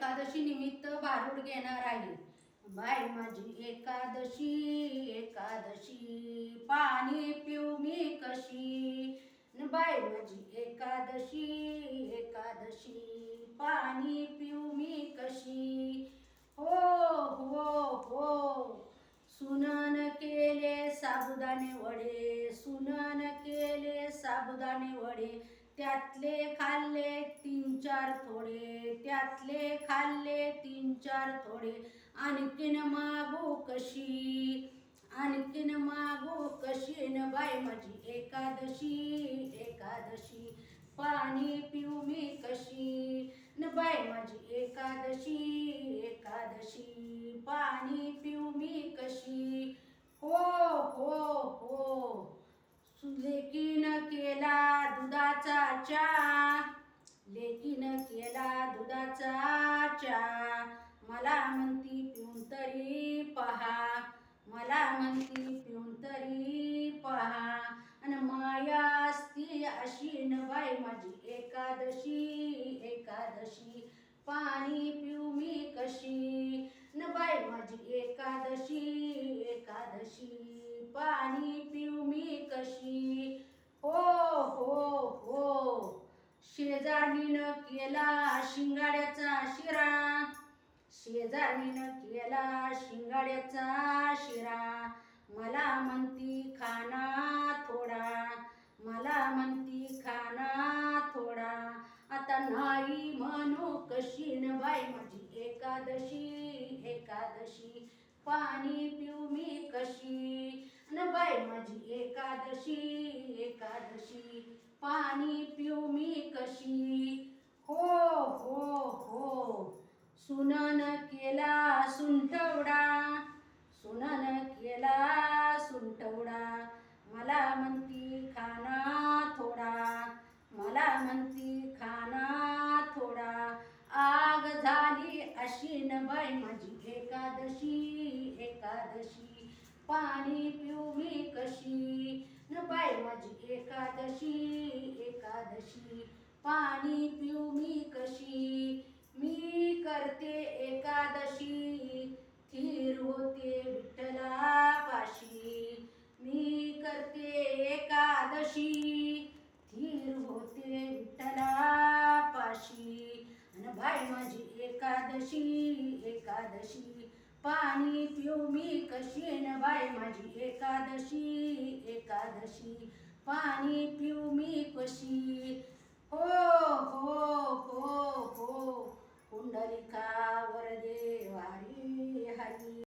एकादशी निमित्त भारूड घेणार आहे. बाई माझी एकादशी एकादशी पाणी पिऊ मी कशी. बाई माझी एकादशी एकादशी पाणी पिऊ मी कशी. हो हो हो सुनन केले साबुदाणे वडे, सुनन केले साबुदाणे वडे, त्यातले खाल्ले 3-4 थोडे, त्यातले खाल्ले 3-4 थोडे, आणखीन मागू कशी, आणखीन मागू कशी. न बाई माझी एकादशी एकादशी पाणी पिऊ मी कशी. न बाई माझी एकादशी एकादशी पाणी पिऊ मी कशी. हो हो हो लेकीन केला दुधाचा चहा, लेकीन केला दुधाचा चहा, मला म्हणती पिऊन तरी पहा, मला म्हणती पिऊन तरी पहा. अन माया असती अशी न बाई माझी एकादशी एकादशी पाणी पिऊ मी कशी. न बाई माझी एकादशी एकादशी पाणी पिऊ मी कशी. हो हो हो शेजारीनं केला शिंगाड्याचा शिरा, शेजारीनं केला शिंगाड्याचा शिरा, मला म्हणती खाना थोडा, मला म्हणती खाना थोडा. आता नाही म्हणू कशी. न बाई माझी एकादशी एकादशी पाणी पिऊ मी कशी. न बाई माझी एकादशी एकादशी पाणी पिऊ मी कशी. हो हो हो सुनन केला सुंठवडा, सुनन केला सुंठवडा, मला म्हणती खाना थोडा, मला म्हणती खाना थोडा. आग झाली अशी न बाई माझी एकादशी एकादशी पाणी पिऊ मी कशी. न बाई माझी एकादशी एकादशी पाणी पिऊ मी कशी. मी करते एकादशी थीर होते विठ्ठलापाशी, मी करते एकादशी थीर होते विठ्ठलापाशी. अन बाई माझी एकादशी एकादशी पाणी पिऊ मी कशी. न बाई माझी एकादशी एकादशी पाणी पिऊ मी कशी. हो हो हो हो पुंडलिकावर